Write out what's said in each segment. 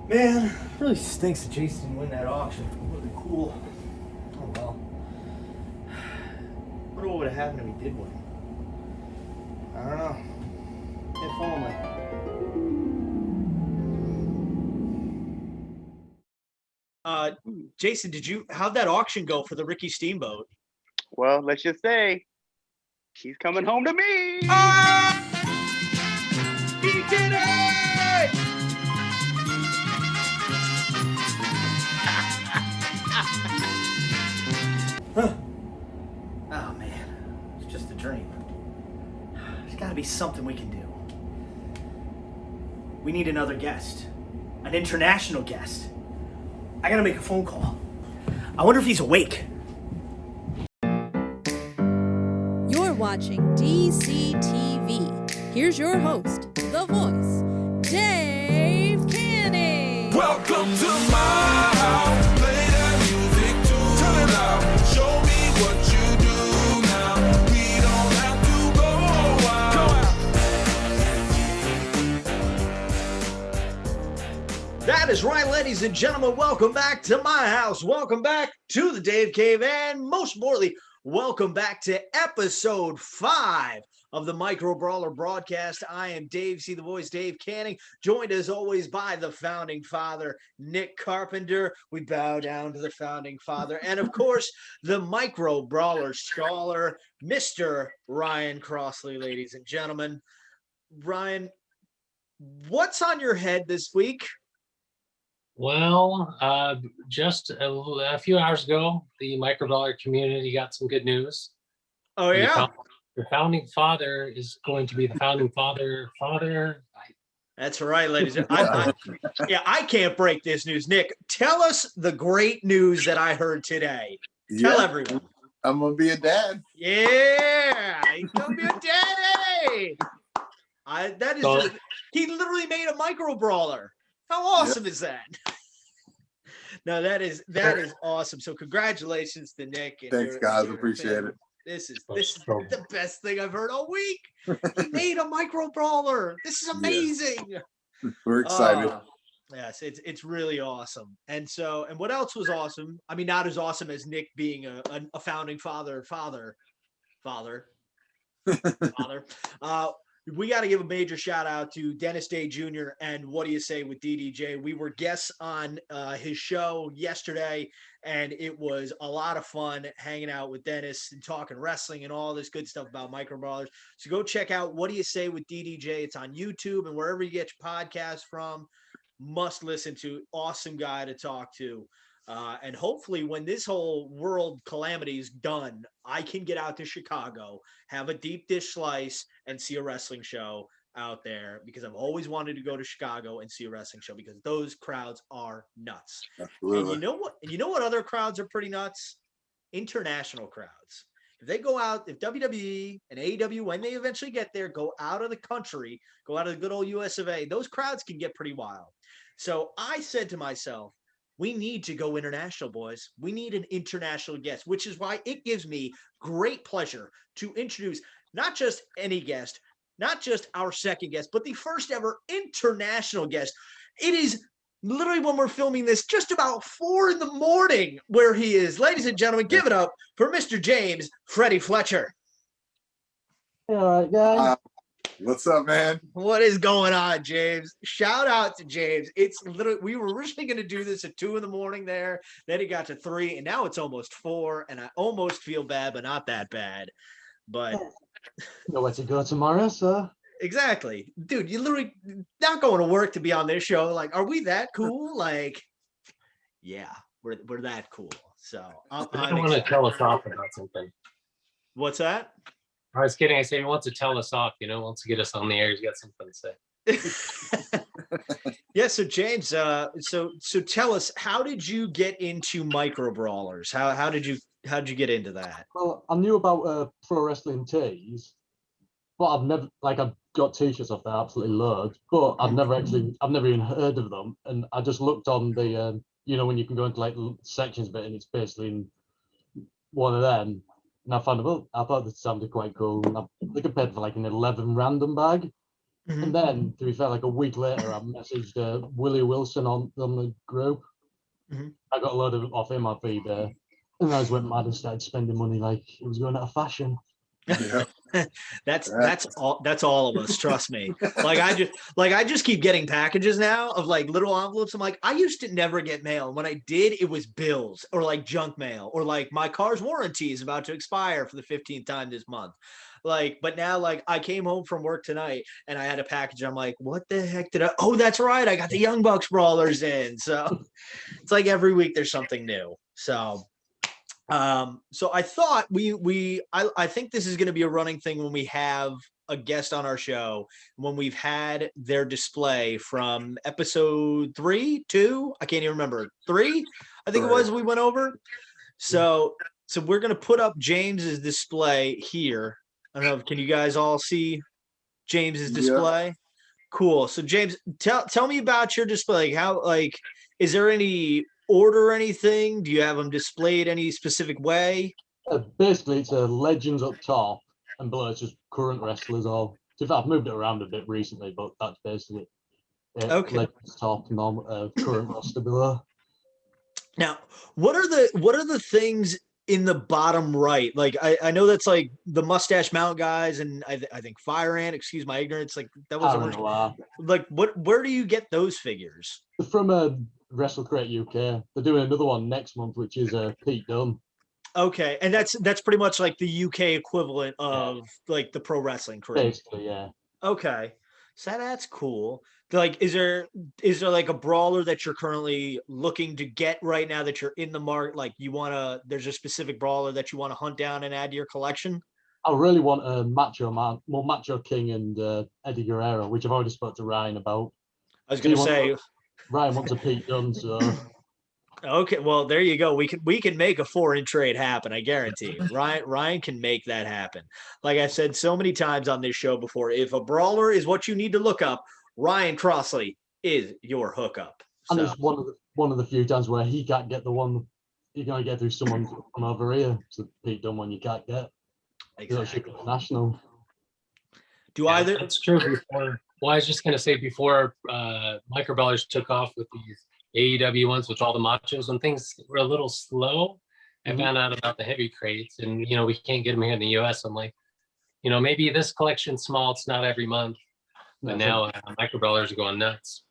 Man, it really stinks that Jason didn't win that auction. It would have been cool. Oh well. I wonder what would have happened if he did win. I don't know. If only. Jason, how'd that auction go for the Ricky Steamboat? Well, let's just say he's coming home to me. Ah! He did it! Huh. Oh man, it's just a dream. There's gotta be something we can do. We need another guest. An international guest. I gotta make a phone call. I wonder if he's awake. You're watching DaveCTV. Here's your host, the voice, Dave Canning. Welcome to my house. Play that music too loud. Show me what you do now. We don't have to go wild. That is right, ladies and gentlemen. Welcome back to my house. Welcome back to the Dave Cave, and most importantly, welcome back to episode 5 of the Micro Brawler Broadcast. I am DaveCTheVoice, Dave Canning, joined as always by the founding father, Nick Carpenter. We bow down to the founding father. And of course, the Micro Brawler scholar, Mr. Ryan Crossley, ladies and gentlemen. Ryan, what's on your head this week? Well, just a few hours ago, the Micro Brawler community got some good news. Oh, yeah? The founding father is going to be the founding father. That's right, ladies. I can't break this news. Nick, tell us the great news that I heard today. Tell everyone. I'm going to be a dad. Yeah, he's going to be a daddy. He literally made a Micro Brawler. How awesome is that? No, that is awesome. So congratulations to Nick. And thanks, guys. Appreciate it. This is the best thing I've heard all week. He made a Micro Brawler. This is amazing. Yeah. We're excited. Yes, it's really awesome. And what else was awesome? I mean, not as awesome as Nick being a founding father. We got to give a major shout out to Dennis Day Jr. and What Do You Say with DDJ. We were guests on his show yesterday, and it was a lot of fun hanging out with Dennis and talking wrestling and all this good stuff about Micro Brawlers. So go check out What Do You Say with DDJ. It's on YouTube and wherever you get your podcasts from. Must listen to. Awesome guy to talk to. And hopefully when this whole world calamity is done, I can get out to Chicago, have a deep dish slice, and see a wrestling show out there, because I've always wanted to go to Chicago and see a wrestling show, because those crowds are nuts. Absolutely. And you know what other crowds are pretty nuts? International crowds. If they go out, if WWE and AEW, when they eventually get there, go out of the country, go out of the good old US of A, those crowds can get pretty wild. So I said to myself, we need to go international, boys. We need an international guest, which is why it gives me great pleasure to introduce not just any guest, not just our second guest, but the first ever international guest. It is literally, when we're filming this, just about 4 a.m. where he is. Ladies and gentlemen, give it up for Mr. James Freddi Fletcher. Hey, all right, guys. What's up, man? What is going on, James? Shout out to James. It's literally, we were originally going to do this at 2 a.m. there. Then it got to 3, and now it's almost 4, and I almost feel bad, but not that bad. But Nowhere to go tomorrow, so. Exactly. Dude, you literally not going to work to be on this show. Like, are we that cool? Like, yeah, we're that cool. So I don't want to tell us off about something. What's that? I was kidding. I said he wants to tell us off, wants to get us on the air. He's got something to say. Yeah, so James, so tell us, how did you get into Micro Brawlers? How did you get into that? Well, I knew about pro wrestling tees, but I've got t-shirts off there, absolutely loads, but I've never even heard of them. And I just looked on the, when you can go into like sections bit, and it's basically in one of them. And I thought this sounded quite cool. And they could pay for like an 11 random bag. Mhm. And then, to be fair, like a week later, I messaged Willie Wilson on the group. Mhm. I got a load of off him off eBay, and I just went mad and started spending money like it was going out of fashion. Yeah. That's all of us, trust me. I just keep getting packages now of like little envelopes. I'm like, I used to never get mail. When I did, it was bills or like junk mail or like my car's warranty is about to expire for the 15th time this month. Like, but now like I came home from work tonight and I had a package. I'm like, what the heck did I? Oh, that's right. I got the Young Bucks Brawlers in. So it's like every week there's something new. So I thought I think this is going to be a running thing when we have a guest on our show, when we've had their display from episode 3, 2, I can't even remember, 3, I think it was, we went over. So we're going to put up James's display here. I don't know, can you guys all see James's display? Cool. So James, tell me about your display. How, like, is there any order or anything? Do you have them displayed any specific way? Basically, it's a legends up top, and below it's just current wrestlers. All I've moved it around a bit recently, but that's basically it. Okay. Legends top, current roster below. Now, what are the things in the bottom right? Like, I know that's like the Mustache Mount guys, and I think Fire Ant. Excuse my ignorance. Like that was like where do you get those figures? From Wrestle Crate UK. They're doing another one next month, which is Pete Dunne. Okay, and that's pretty much like the UK equivalent of like the pro wrestling crew. Basically, yeah. Okay, so that's cool. Like, is there like a brawler that you're currently looking to get right now that you're in the market? Like, there's a specific brawler that you want to hunt down and add to your collection? I really want a Macho Man, more Macho King and Eddie Guerrero, which I've already spoke to Ryan about. I was going to say, Ryan wants a Pete Dunne, so. Okay, well, there you go. We can make a foreign trade happen. I guarantee you. Ryan can make that happen. Like I've said so many times on this show before, if a brawler is what you need to look up, Ryan Crossley is your hookup. And it's one of the few times where he can't get the one you're going to get through someone from over here. So Pete Dunne one you can't get. Exactly. International. That's true. Well, I was just going to say before Micro Brawlers took off with these AEW ones with all the machos, when things were a little slow, I found out about the heavy crates, and we can't get them here in the US. I'm like, maybe this collection's small, it's not every month, but now Micro Brawlers are going nuts.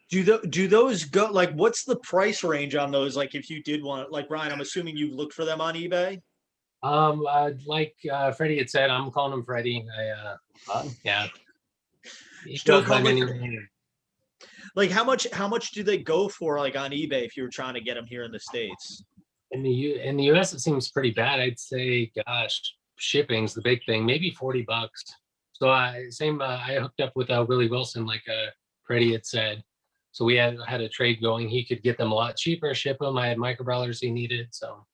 Do those go, like, what's the price range on those? Like, if you did want, like, Ryan, I'm assuming you've looked for them on eBay. Like Freddie had said, I'm calling him Freddie. Yeah. Still calling. Like, how much do they go for, like, on eBay if you were trying to get them here in the States? In the US, it seems pretty bad. I'd say, gosh, shipping's the big thing. Maybe $40. So I hooked up with Willie Wilson, like Freddie had said. So we had a trade going. He could get them a lot cheaper, ship them. I had Micro Brawlers he needed. So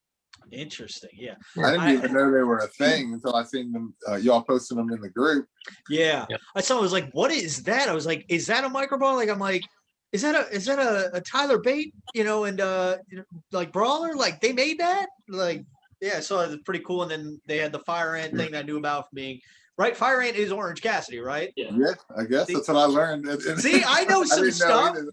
interesting. Yeah. I didn't even know they were a thing until I seen them. Y'all posting them in the group. Yeah. I saw. I was like, "What is that?" I was like, "Is that a Micro Brawler?" Like, I'm like, "Is that a Tyler Bate? And like Brawler? Like they made that? Like, yeah." So it was pretty cool. And then they had the Fire Ant thing that I knew about from being right. Fire Ant is Orange Cassidy, right? Yeah, I guess that's what I learned. See, I know some stuff. Know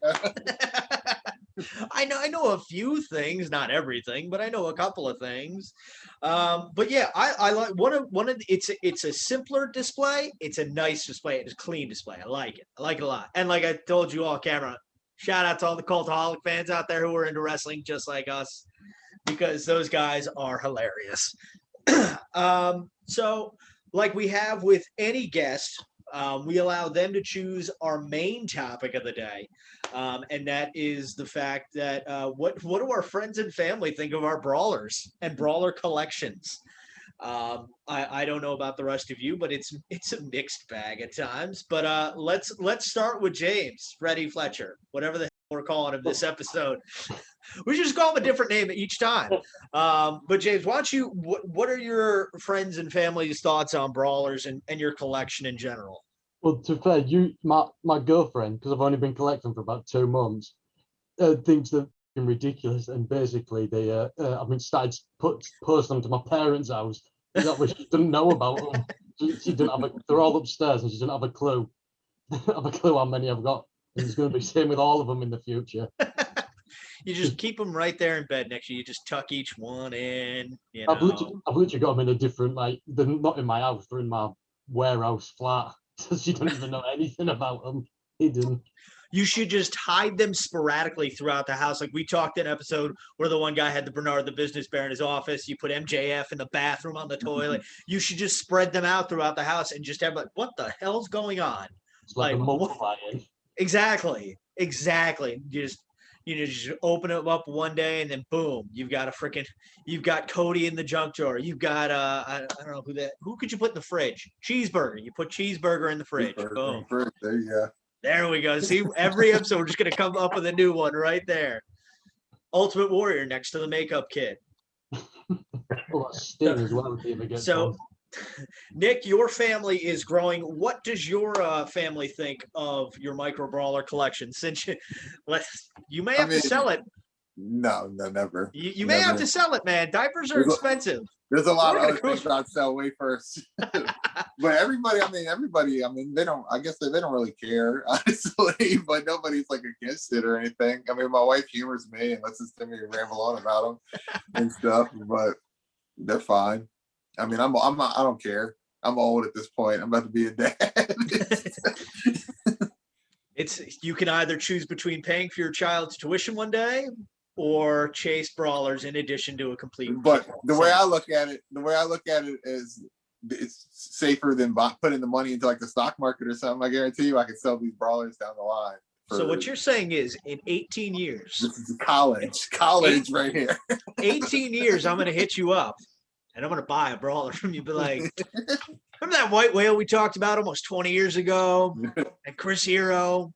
I know a few things, not everything, but I know a couple of things. But yeah, I like one of it's a simpler display. It's a nice display. It's a clean display. I like it. I like it a lot. And like I told you all camera, shout out to all the Cultaholic fans out there who are into wrestling just like us, because those guys are hilarious. So like we have with any guest, we allow them to choose our main topic of the day. And that is the fact that what do our friends and family think of our brawlers and brawler collections? I don't know about the rest of you, but it's a mixed bag at times. But let's start with James Freddi Fletcher, whatever the hell we're calling him this episode. We should just call him a different name each time. But James, why don't you? What are your friends and family's thoughts on brawlers and your collection in general? Well, to be fair, my girlfriend, because I've only been collecting for about 2 months, thinks they're ridiculous, and basically they I've been started posting them to my parents' house. That way she didn't know about them. She didn't have they're all upstairs, and she didn't have a clue. have a clue how many I've got. And it's going to be the same with all of them in the future. You just keep them right there in bed next to you. You just tuck each one in. I've literally got them in a different, like, they're not in my house, they're in my warehouse flat. So she don't even know anything about them. Hidden. You should just hide them sporadically throughout the house. Like we talked in an episode where the one guy had the Bernard the Business Bear in his office. You put MJF in the bathroom on the toilet. You should just spread them out throughout the house and just have like, what the hell's going on? It's like a what- multiplying. Exactly. You just open it up one day and then boom, you've got Cody in the junk drawer. You've got I don't know who could you put in the fridge? Cheeseburger. You put Cheeseburger in the fridge. Boom. There you go. There we go. See, every episode we're just gonna come up with a new one right there. Ultimate Warrior next to the makeup kit. Oh, Sting as well. If he ever gets So, on. Nick, your family is growing. What does your family think of your Micro Brawler collection? Since you may have to sell it. No, never. You may have to sell it, man. Diapers are There's a- expensive. There's a lot of We're other gonna things I'd sell way first. But everybody, they don't, I guess they don't really care, honestly, but nobody's like against it or anything. I mean, my wife humors me and lets us to me ramble on about them and stuff, but they're fine. I mean, I don't care. I'm old at this point. I'm about to be a dad. You can either choose between paying for your child's tuition one day or chase brawlers in addition to a complete. But the way I look at it is it's safer than putting the money into like the stock market or something. I guarantee you I can sell these brawlers down the line. So what you're saying is in 18 years, this is college right here. 18 years, I'm going to hit you up and I'm going to buy a brawler from you. Be like, remember that white whale we talked about almost 20 years ago? And Chris Hero,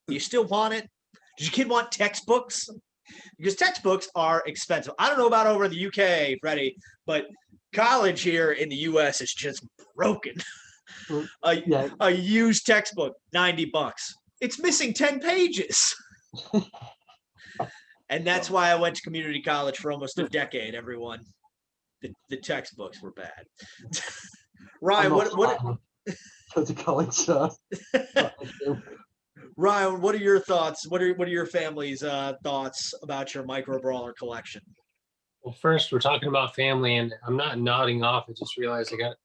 you still want it? Does your kid want textbooks? Because textbooks are expensive. I don't know about over in the UK, Freddie, but college here in the US is just broken. A used textbook, $90. It's missing 10 pages. And that's why I went to community college for almost a decade, everyone. The textbooks were bad. Ryan, what to college, sir. Ryan, what are your thoughts? What are your family's thoughts about your Micro Brawler collection? Well, first we're talking about family, and I'm not nodding off. I just realized I got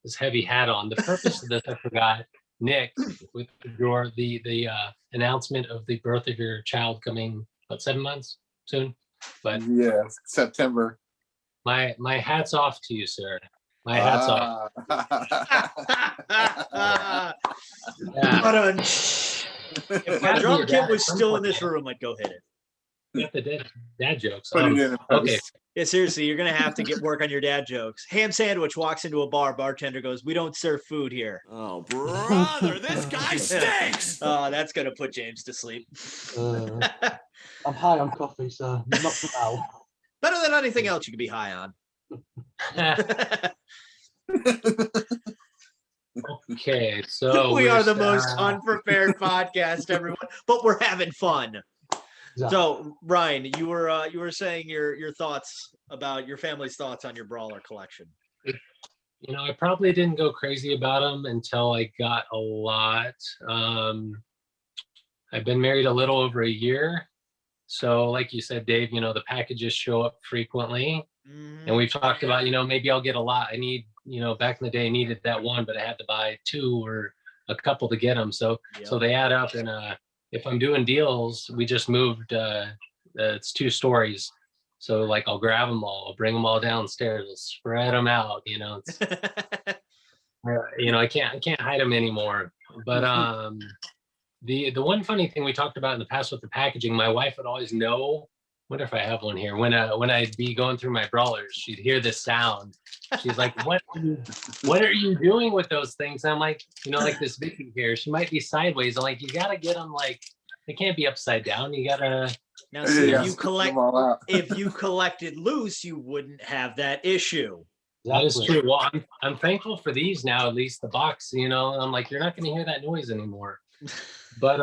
this heavy hat on. The purpose of this, I forgot. Nick, with the announcement of the birth of your child coming, about 7 months soon. But yeah, September. My hat's off to you, sir. My hat's off. Yeah. If my drum kit was still in this room, I'd go hit it. You got the dad jokes. Put it in Okay. Yeah, seriously, you're gonna have to get work on your dad jokes. Ham sandwich walks into a bar. Bartender goes, "We don't serve food here." Oh, brother, this guy stinks. Oh, that's gonna put James to sleep. I'm high on coffee, so not for now. Better than anything else you could be high on. Okay, so we are the most unprepared podcast, everyone, but we're having fun. Exactly. So, Ryan, you were saying your thoughts about your family's thoughts on your brawler collection. You know, I probably didn't go crazy about them until I got a lot. I've been married a little over a year. So like you said, Dave, you know, the packages show up frequently. And we've talked about, you know, maybe I'll get a lot. I need, you know, back in the day, I needed that one, but I had to buy two or a couple to get them. So they add up. And if I'm doing deals, we just moved, it's 2 stories. So like I'll grab them all, I'll bring them all downstairs, I'll spread them out, you know. It's, you know, I can't hide them anymore. But the one funny thing we talked about in the past with the packaging, my wife would always know. Wonder if I have one here. When I'd be going through my brawlers, she'd hear this sound. She's like, "What are you doing with those things?" And I'm like, you know, like this Vicky here, she might be sideways. I'm like, you gotta get them like they can't be upside down. You gotta. Now, see, if you collected loose, you wouldn't have that issue. That is true. Well, I'm thankful for these now. At least the box, you know. I'm like, you're not gonna hear that noise anymore. But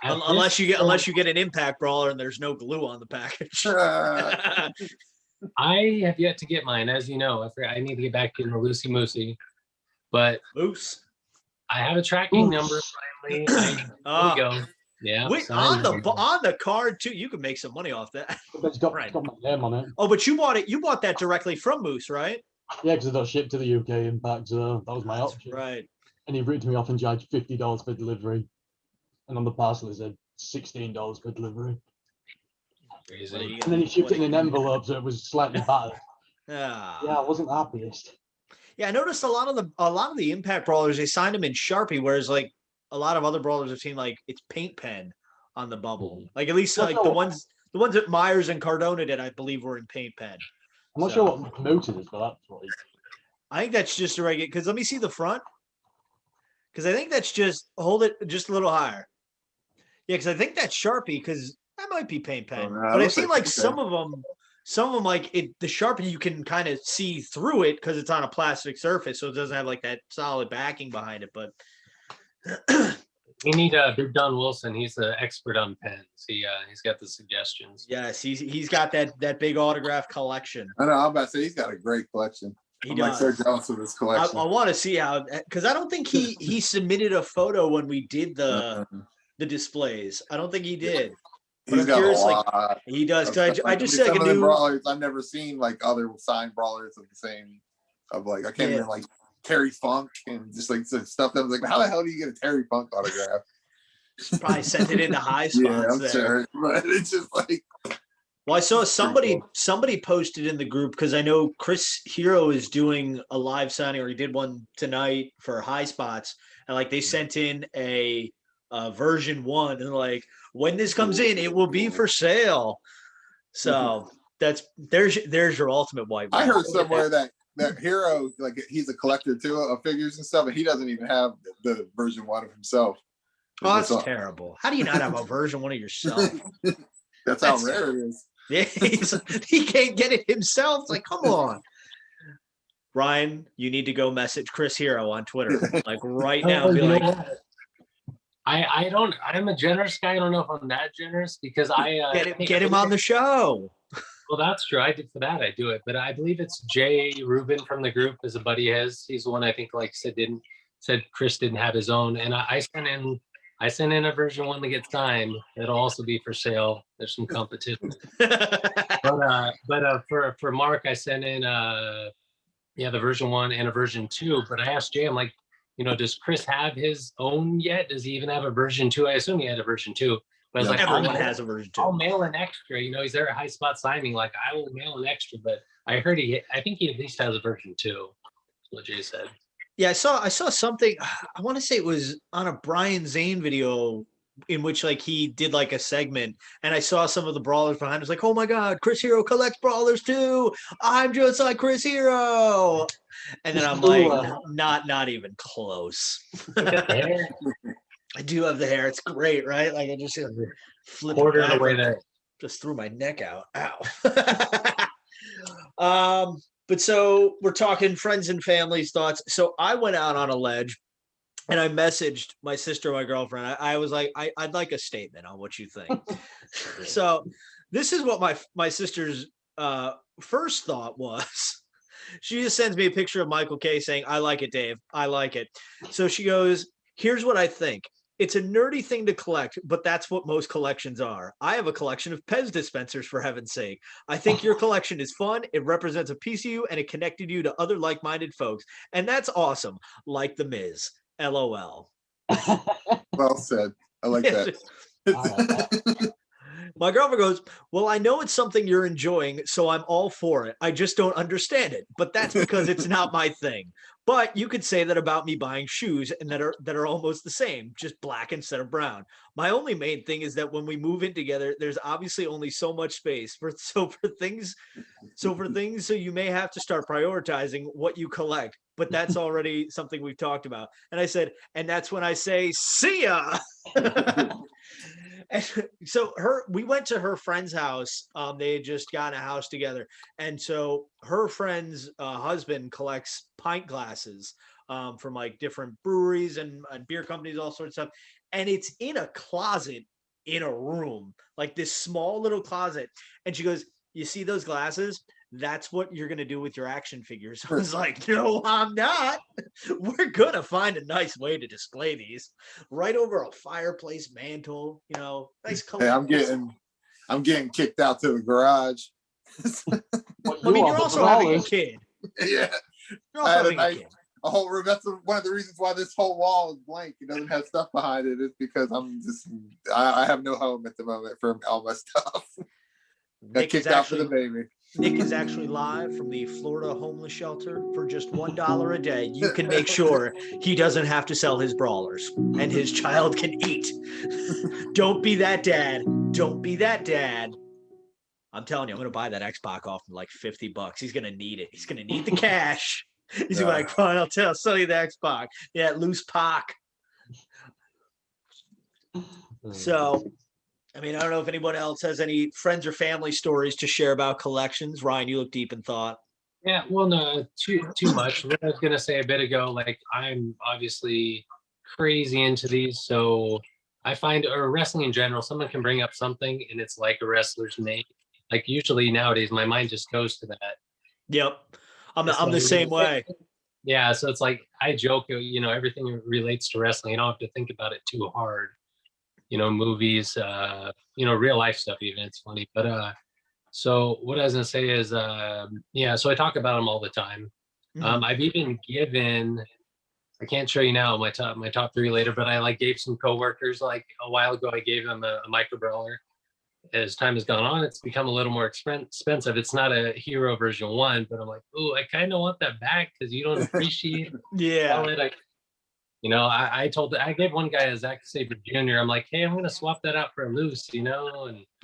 unless you get an impact brawler and there's no glue on the package. I have yet to get mine, as you know. I need to get back in the Loosey Moosey, but loose. I have a tracking number finally. There we go. Yeah. Wait, signed. on the card too. You could make some money off that. It's got, Right. it's got my name on it. Oh, but you bought it. You bought that directly from Moose, right? Yeah, because it got shipped to the UK in packs. So that was my That's option. right. And he ripped me off and charged $50 for delivery. And on the parcel it said $16 for delivery. Crazy. And then he shipped it in an envelope, so it was slightly battered. Ah. Yeah, I wasn't the happiest. Yeah, I noticed a lot of the Impact Brawlers, they signed them in Sharpie, whereas like a lot of other brawlers I've seen, like it's paint pen on the bubble. Like at least like the ones that Myers and Cardona did, I believe, were in paint pen. I'm not sure what promoted is, but that's what I think that's just a regular. Because let me see the front. Because I think that's just hold it just a little higher. Yeah, because I think that's Sharpie. Because that might be paint pen, no, but it I've seen like paint some of them like it. The Sharpie you can kind of see through it because it's on a plastic surface, so it doesn't have like that solid backing behind it. But We need Big Don Wilson. He's the expert on pens. He's got the suggestions. yes, he's got that big autograph collection. I know. I'm about to say he's got a great collection. I'm like so jealous of his collection. I want to see how, because I don't think he submitted a photo when we did the displays. I don't think he did. But He's I'm got curious, a like lot. he does. Cause I just some said like of a the new. brawlers I've never seen like other signed brawlers of the same. Of like I can't even like Terry Funk and just like some stuff that was like, how the hell do you get a Terry Funk autograph? Probably sent it into high spots. Yeah, I'm there. sure, but it's just like. Well, I saw somebody posted in the group because I know Chris Hero is doing a live signing, or he did one tonight for High Spots, and like they sent in a version 1, and like when this comes in, it will be for sale. So there's your ultimate white. I heard somewhere that Hero, like he's a collector too of figures and stuff, and he doesn't even have the version 1 of himself. Oh, that's terrible. How do you not have a version 1 of yourself? That's how rare it is. Yeah, he can't get it himself. It's like, come on. Ryan, you need to go message Chris Hero on Twitter, like right now. Be like, I'm a generous guy. I don't know if I'm that generous because get him on the show. Well, that's true. I do it, but I believe it's Jay Rubin from the group is a buddy of his. He's the one I think, like said Chris didn't have his own, and I sent in a version 1 to get signed. It'll also be for sale. There's some competition. but for Mark, I sent in the version 1 and a version 2. But I asked Jay, I'm like, does Chris have his own yet? Does he even have a version 2? I assume he had a version 2. But I was like, everyone has a version 2. I'll mail an extra. He's there at High Spot signing. Like, I will mail an extra. But I heard I think he at least has a version 2. That's what Jay said. Yeah, I saw something. I want to say it was on a Brian Zane video in which like he did like a segment, and I saw some of the brawlers behind. I was like, oh my god, Chris Hero collects brawlers too. I'm just like Chris Hero. And then I'm like, not even close. I do have the hair. It's great, right? Like I just flip quarter the way there. Just threw my neck out. Ow. But so we're talking friends and family's thoughts. So I went out on a ledge and I messaged my sister, my girlfriend. I was like, I'd like a statement on what you think. So this is what my sister's first thought was. She just sends me a picture of Michael K saying, I like it, Dave. I like it. So she goes, here's what I think. It's a nerdy thing to collect, but that's what most collections are. I have a collection of Pez dispensers, for heaven's sake. I think your collection is fun. It represents a piece of you, and it connected you to other like-minded folks. And that's awesome. Like the Miz. LOL. Well said. I like that. My girlfriend goes, well, I know it's something you're enjoying, so I'm all for it. I just don't understand it. But that's because it's not my thing. But you could say that about me buying shoes and that are almost the same, just black instead of brown. My only main thing is that when we move in together, there's obviously only so much space. So you may have to start prioritizing what you collect. But that's already something we've talked about. And I said, and that's when I say, see ya. And so we went to her friend's house. They had just gotten a house together. And so her friend's husband collects pint glasses from like different breweries and beer companies, all sorts of stuff. And it's in a closet in a room, like this small little closet. And she goes, you see those glasses? that's what you're going to do with your action figures. I was like, no, I'm not. We're going to find a nice way to display these right over a fireplace mantle, nice color. Hey, I'm getting kicked out to the garage. I mean, you're also having a kid. Yeah. You're also having a kid. A whole room. That's one of the reasons why this whole wall is blank. It doesn't have stuff behind it. It's because I have no home at the moment for all my stuff. Got kicked out for the baby. Nick is actually live from the Florida homeless shelter. For just $1 a day, you can make sure he doesn't have to sell his brawlers and his child can eat. Don't be that dad. Don't be that dad. I'm telling you, I'm going to buy that Xbox off him like $50. He's going to need it. He's going to need the cash. He's gonna be like, fine, I'll sell you the Xbox. Yeah, loose pock. So, I mean, I don't know if anyone else has any friends or family stories to share about collections. Ryan, you look deep in thought. Yeah, well, no, too much. What I was gonna say a bit ago, like I'm obviously crazy into these, so I find, or wrestling in general, someone can bring up something and it's like a wrestler's name. Like usually nowadays, my mind just goes to that. Yep. I'm the same way. Yeah, so it's like I joke, everything relates to wrestling. You don't have to think about it too hard. Movies, real life stuff even. It's funny. But so what I was gonna say is, so I talk about them all the time. I've even given, I can't show you now my top 3 later, but I gave some coworkers like a while ago. I gave them a Micro Brawler. As time has gone on, it's become a little more expensive. It's not a Hero version 1, but I'm like, oh, I kind of want that back because you don't appreciate it. I gave one guy a Zack Sabre Jr. I'm like, hey, I'm gonna swap that out for a loose, and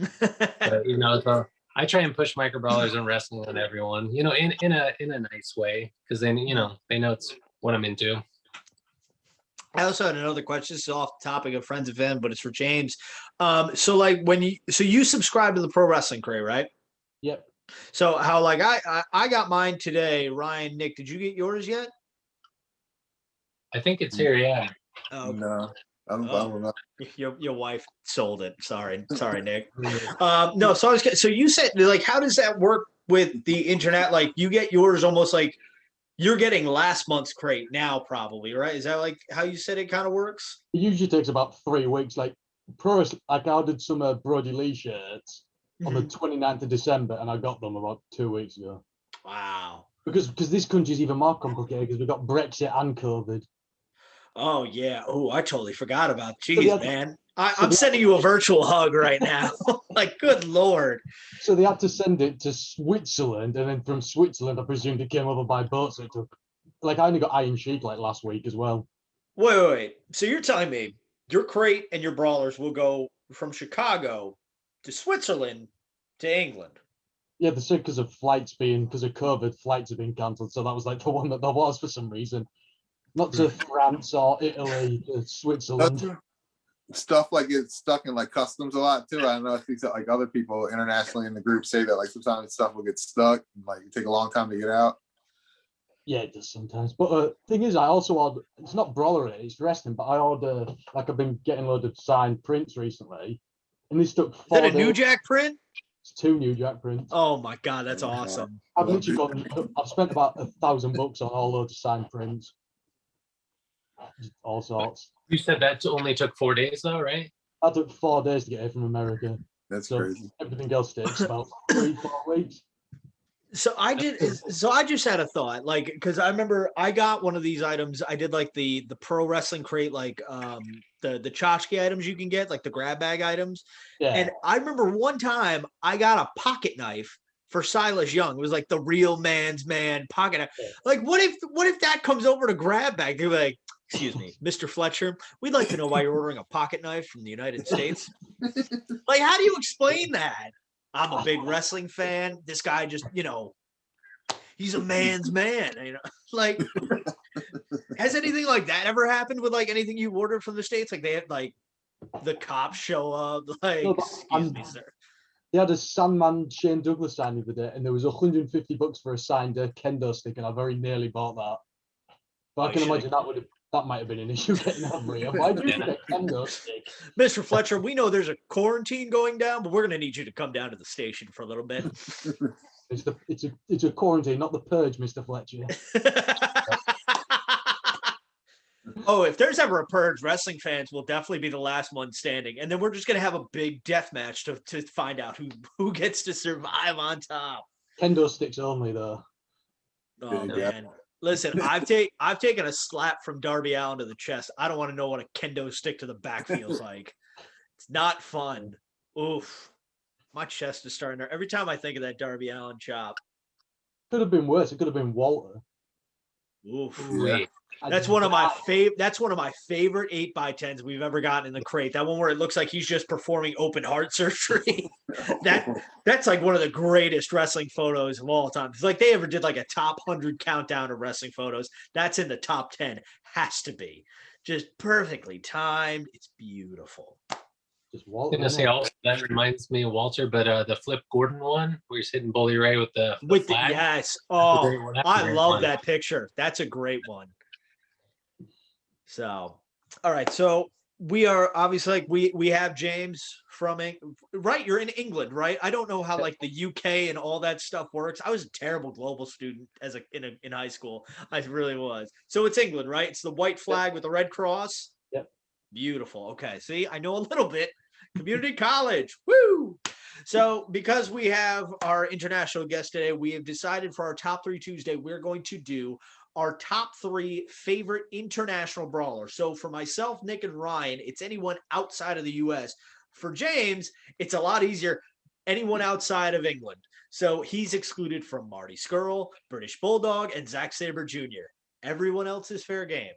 so I try and push Micro Brawlers and wrestling on everyone, in a nice way, because then they know it's what I'm into. I also had another question. This is off the topic of friends event, but it's for James. So you subscribe to the Pro Wrestling Crate, right? Yep. So how I got mine today. Ryan, Nick, did you get yours yet? I think it's here, yeah. Oh, no. I don't know. Your wife sold it. Sorry, Nick. No, so you said how does that work with the internet? Like you get yours almost like you're getting last month's crate now, probably, right? Is that how you said it kind of works? It usually takes about 3 weeks. Like I ordered some Brody Lee shirts on the 29th of December, and I got them about 2 weeks ago. Wow. Because this country's even more complicated because we've got Brexit and COVID. Oh yeah. Oh, I totally forgot about. Jeez, man. I'm sending you a virtual hug right now. Good Lord. So they had to send it to Switzerland, and then from Switzerland, I presumed it came over by boat. So it took, I only got Iron Sheik last week as well. Wait. So you're telling me your crate and your brawlers will go from Chicago to Switzerland to England? Yeah, they said because of COVID, flights have been cancelled. So that was the one that there was for some reason. Not to France or Italy, to Switzerland. Stuff gets stuck in customs a lot too. I don't know if these other people internationally in the group say that sometimes stuff will get stuck and it take a long time to get out. Yeah, it does sometimes. But thing is, I also order. It's not brawler, it's wrestling. But I order I've been getting loads of signed prints recently, and this took 4 days. Is that a New Jack print? It's 2 New Jack prints. Oh my god, that's awesome! I've spent about $1,000 on all those signed prints. All sorts. You said that only took 4 days though, right? That took 4 days to get here from America. That's crazy. Everything else takes about 3-4 weeks. So I just had a thought, because I remember I got one of these items. I did the Pro Wrestling Crate, the tchotchke items you can get, the grab bag items. Yeah. And I remember one time I got a pocket knife for Silas Young. It was the real man's man pocket knife. Yeah. What if that comes over to grab bag? They're like, excuse me, Mr. Fletcher, we'd like to know why you're ordering a pocket knife from the United States. How do you explain that? I'm a big wrestling fan. This guy just, he's a man's man. Has anything like that ever happened with anything you ordered from the States? They had the cops show up. Excuse me, sir. They had a Sandman Shane Douglas sign the other day, and there was $150 for a signed kendo stick, and I very nearly bought that. But I can imagine that might have been an issue getting over here. Why do you get a kendo stick? Mr. Fletcher, we know there's a quarantine going down, but we're going to need you to come down to the station for a little bit. It's a quarantine, not the purge, Mr. Fletcher. Oh, if there's ever a purge, wrestling fans will definitely be the last one standing, and then we're just gonna have a big death match to find out who gets to survive on top. Kendo sticks only, though. Oh Yeah. man, listen, I've taken a slap from Darby Allin to the chest. I don't want to know what a kendo stick to the back feels like. It's not fun. Oof, my chest is starting to. Every time I think of that Darby Allin chop. Could have been worse. It could have been Walter. Oof. Wait. That's one of my favorite 8x10s we've ever gotten in the crate. That one where it looks like he's just performing open heart surgery. That's like one of the greatest wrestling photos of all time. It's like they ever did like a top 100 countdown of wrestling photos. That's in the top 10. Has to be. Just perfectly timed. It's beautiful. Just Walter. I'm gonna say also that reminds me of Walter, but the Flip Gordon one where he's hitting Bully Ray with the flag. Yes. a Oh, great one. That's a I great love one. that picture. That's a great one. So, all right. So we are obviously like we have James from right. You're in England, right? I don't know how like the UK and all that stuff works. I was a terrible global student in high school. I really was. So it's England, right? It's the white flag with the red cross. Yep. Beautiful. Okay. See, I know a little bit. Community college. Woo! So because we have our international guest today, we have decided for our top 3 Tuesday, we're going to do our top 3 favorite international brawlers. So for myself, Nick, and Ryan, it's anyone outside of the US. For James, it's a lot easier. Anyone outside of England. So he's excluded from Marty Scurll, British Bulldog, and Zack Sabre Jr. Everyone else is fair game.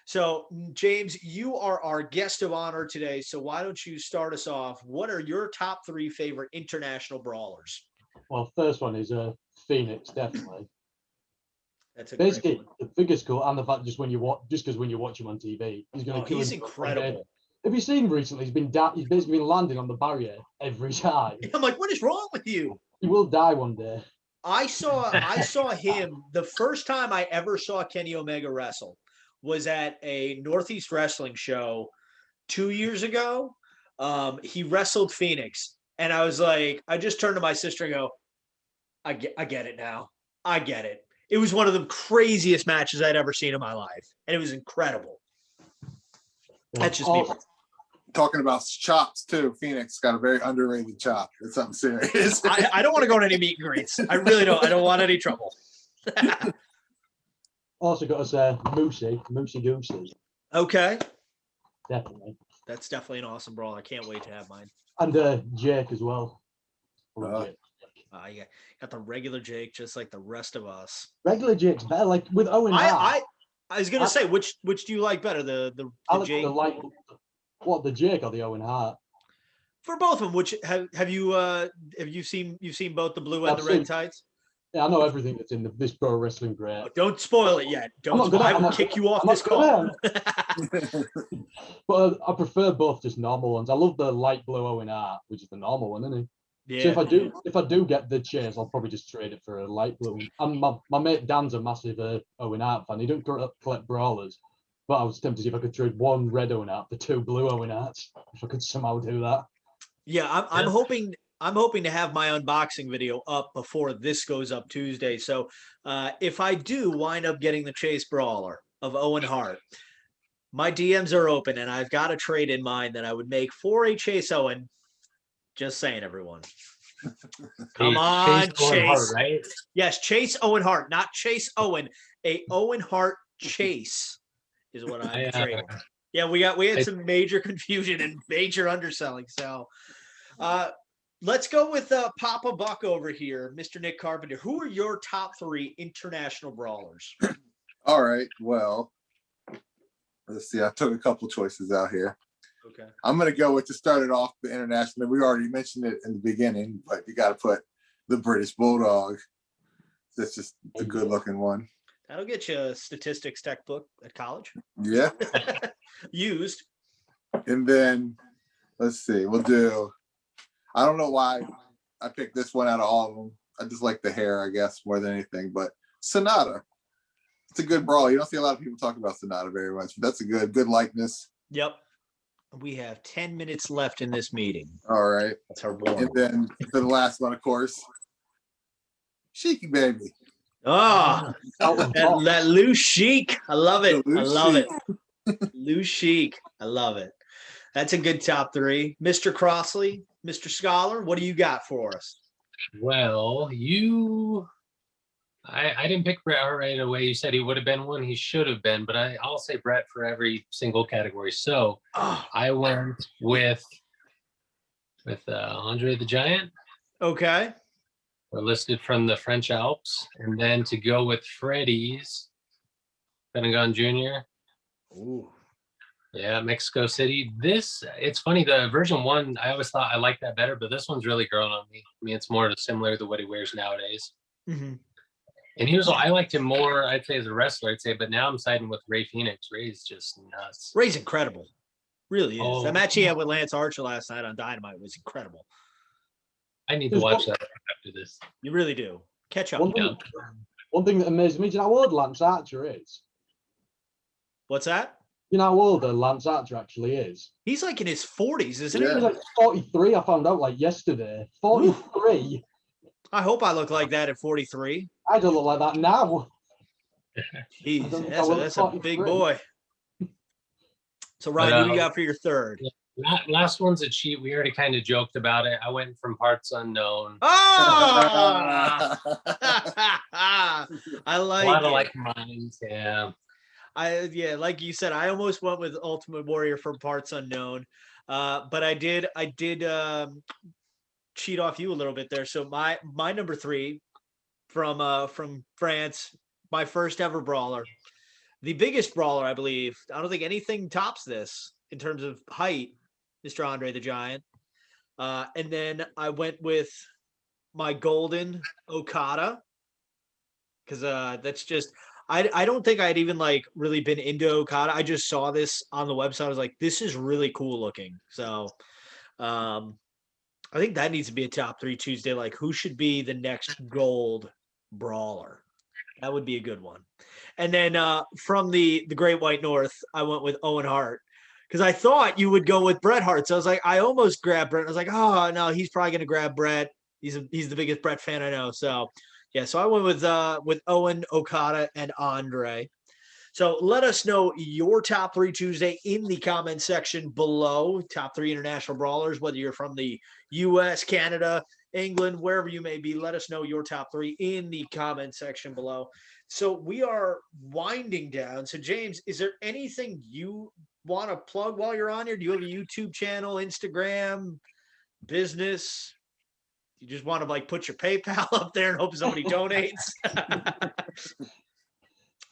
So James, you are our guest of honor today. So why don't you start us off? What are your top 3 favorite international brawlers? Well, first one is Phoenix, definitely. That's a Basically, great one. the biggest cool, and the fact just because when you watch him on TV, he's going to kill He's him. incredible. Have you seen recently? He's basically been landing on the barrier every time. I'm like, what is wrong with you? He will die one day. I saw him the first time I ever saw Kenny Omega wrestle was at a Northeast Wrestling show 2 years ago. He wrestled Phoenix, and I was like, I just turned to my sister and go, I get it now. I get it. It was one of the craziest matches I'd ever seen in my life, and it was incredible. That's just me. Talking about chops too. Phoenix got a very underrated chop. It's something serious. I don't want to go to any meet and greets. I really don't. I don't want any trouble. Also got to say Moosey Goosey. Okay. Definitely. That's definitely an awesome brawl. I can't wait to have mine. And Jake as well. Jake. You got the regular Jake, just like the rest of us. Regular Jake's better. Like with Owen Hart. I was gonna say, which do you like better, the Jake? The Jake or the Owen Hart? For both of them, which have you seen both the blue and the red tights? Yeah, I know everything that's in this pro wrestling grade. Oh, don't spoil it yet. I will kick you off this call. But I prefer both just normal ones. I love the light blue Owen Hart, which is the normal one, isn't he? Yeah. So if I do get the chase, I'll probably just trade it for a light blue. And my mate Dan's a massive Owen Hart fan. He don't collect brawlers, but I was tempted to see if I could trade one red Owen Hart for 2 blue Owen Harts. If I could somehow do that. Yeah, I'm hoping to have my unboxing video up before this goes up Tuesday. So if I do wind up getting the Chase Brawler of Owen Hart, my DMs are open, and I've got a trade in mind that I would make for a Chase Owen. Just saying, everyone. Come on, Chase. Hart, right? Yes, Chase Owen Hart, not Chase Owen. A Owen Hart Chase is what I'm trading. Yeah, we had some major confusion and major underselling. So let's go with Papa Buck over here, Mr. Nick Carpenter. Who are your top 3 international brawlers? All right. Well, let's see. I took a couple choices out here. Okay. I'm going to go with, to start it off, the international. We already mentioned it in the beginning, but you got to put the British Bulldog. That's just a good looking one. That'll get you a statistics textbook at college. Yeah. Used. And then let's see, I don't know why I picked this one out of all of them. I just like the hair, I guess, more than anything. But Sonata, it's a good brawl. You don't see a lot of people talk about Sonata very much, but that's a good likeness. Yep. We have 10 minutes left in this meeting. All right. That's our warm. And then for the last one, of course, Cheeky baby. Oh, Out on top. that loose chic. I love it. The I loose love chic. it. Loose chic. I love it. That's a good top three. Mr. Crossley, Mr. Scholar, what do you got for us? Well, I didn't pick Brett Hart right away. You said he would have been one. He should have been, but I'll say Brett for every single category. So Oh, I went with Andre the Giant, okay. listed from the French Alps, and then to go with Freddy's Pentagon Jr. Ooh. Yeah, Mexico City. It's funny, the version 1, I always thought I liked that better, but this one's really grown on me. I mean, it's more similar to what he wears nowadays. Mm-hmm. And I liked him more, I'd say, as a wrestler, but now I'm siding with Ray Phoenix. Ray's just nuts. Ray's incredible. Really is. Oh. That match he had with Lance Archer last night on Dynamite was incredible. I need to watch that after this. You really do. Catch up. One thing that amazed me, do you know how old Lance Archer is? What's that? You know how old Lance Archer actually is? He's like in his 40s, isn't Yeah. He's he? like 43, I found out like yesterday. 43? I hope I look like that at 43. I don't look like that now. Jeez, I don't think I that's look a big 43. boy. So, Ryan, what do you got for your third? Last one's a cheat. We already kind of joked about it. I went from Parts Unknown. Oh! I A like lot of it. like minds, yeah. Like you said, I almost went with Ultimate Warrior from Parts Unknown, but I did cheat off you a little bit there. So my number 3 from France, my first ever brawler, the biggest brawler, I believe. I don't think anything tops this in terms of height, Mr. Andre the Giant. And then I went with my golden Okada, because that's just. I don't think I'd even like really been into Okada. I just saw this on the website. I was like, this is really cool looking. So I think that needs to be a top 3 Tuesday. Like, who should be the next gold brawler? That would be a good one. And then from the Great White North, I went with Owen Hart, because I thought you would go with Bret Hart. So I was like, I almost grabbed Bret. I was like, oh no, he's probably gonna grab Bret. He's the biggest Bret fan I know. So yeah, so I went with Owen, Okada, and Andre. So let us know your top 3 Tuesday in the comment section below. Top 3 international brawlers, whether you're from the US, Canada, England, wherever you may be. Let us know your top 3 in the comment section below. So we are winding down. So James, is there anything you want to plug while you're on here? Do you have a YouTube channel, Instagram, business? You just want to like put your PayPal up there and hope somebody donates?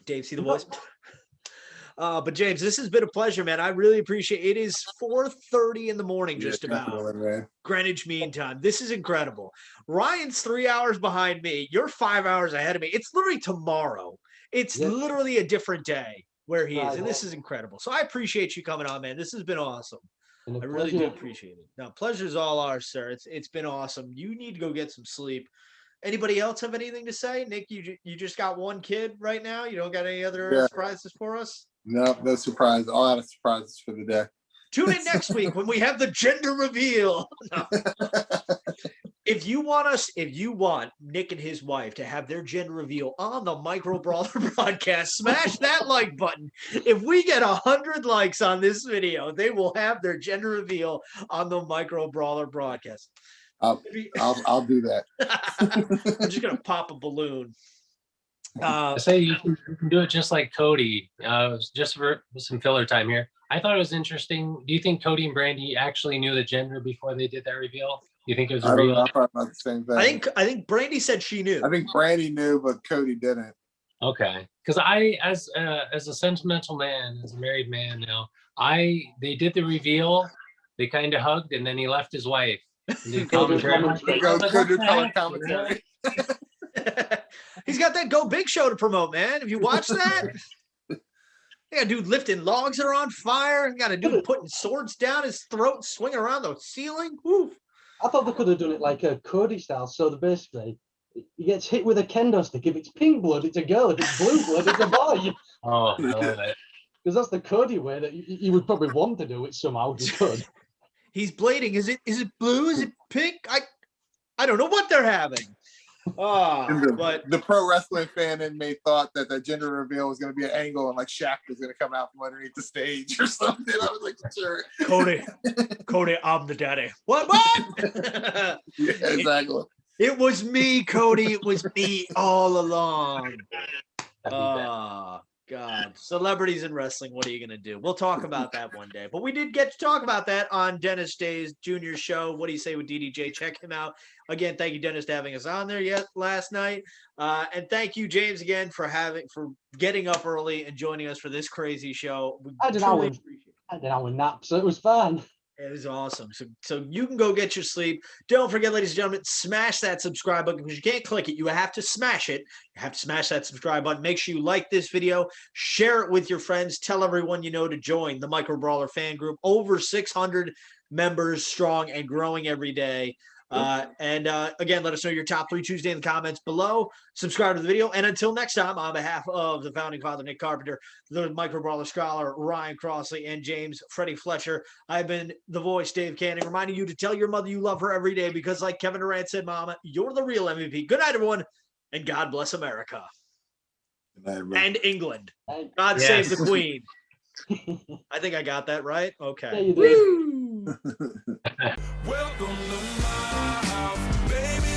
Dave, see the voice? But James, this has been a pleasure, man. I really appreciate it. It is 4:30 in the morning, just about Man. Greenwich Mean Time. This is incredible. Ryan's 3 hours behind me. You're 5 hours ahead of me. It's literally tomorrow. It's literally a different day where he is, and this is incredible. So I appreciate you coming on, man. This has been awesome. I really do appreciate it. No, pleasure's all ours, sir. It's been awesome. You need to go get some sleep. Anybody else have anything to say? Nick, you just got one kid right now. You don't got any other surprises for us? No surprise. All out of surprises for the day. Tune in next week when we have the gender reveal. No. If you want Nick and his wife to have their gender reveal on the Micro Brawler broadcast, smash that like button. If we get 100 likes on this video, they will have their gender reveal on the Micro Brawler broadcast. I'll do that. I'm just gonna pop a balloon. I say you can do it just like Cody. Just for some filler time here. I thought it was interesting. Do you think Cody and Brandy actually knew the gender before they did that reveal? Do you think it was a real? I thought about the same thing. I think Brandy said she knew. I think Brandy knew, but Cody didn't. Okay, because as a sentimental man, as a married man now, they did the reveal. They kind of hugged, and then he left his wife. Did commentary. Commentary. He's got that Go Big show to promote, man. Have you watched that? They got a dude lifting logs that are on fire. Got a dude putting swords down his throat, swinging around the ceiling. Woo. I thought they could have done it like a Cody style. So basically, he gets hit with a kendo stick. If it's pink blood, it's a girl. If it's blue blood, it's a boy. Oh, I love it. Because that's the Cody way that you would probably want to do it somehow. If you could. He's blading. Is it blue? Is it pink? I don't know what they're having. And But the pro wrestling fan in me thought that the gender reveal was going to be an angle and like Shaq was going to come out from underneath the stage or something. I was like, sure. Cody, I'm the daddy. What? Yeah, exactly. It was me, Cody. It was me all along. That'd be bad. Oh, God. Celebrities in wrestling, what are you going to do? We'll talk about that one day. But we did get to talk about that on Dennis Day's Jr. show. What do you say with DDJ? Check him out. Again, thank you, Dennis, for having us on there last night. And thank you, James, again, for getting up early and joining us for this crazy show. I did our nap, so it was fun. It was awesome. So you can go get your sleep. Don't forget, ladies and gentlemen, smash that subscribe button because you can't click it. You have to smash it. You have to smash that subscribe button. Make sure you like this video, share it with your friends, tell everyone you know to join the Micro Brawler fan group. Over 600 members strong and growing every day. Again, let us know your top 3 Tuesday in the comments below. Subscribe to the video. And until next time, on behalf of the founding father, Nick Carpenter, the Micro Brawler scholar, Ryan Crossley, and James Freddi Fletcher, I've been the voice, Dave Canning, reminding you to tell your mother you love her every day because, like Kevin Durant said, Mama, you're the real MVP. Good night, everyone, and God bless America. Good night, everybody. And England. God save the Queen. I think I got that right. Okay. Yeah, you did. Woo! Welcome to my house, baby.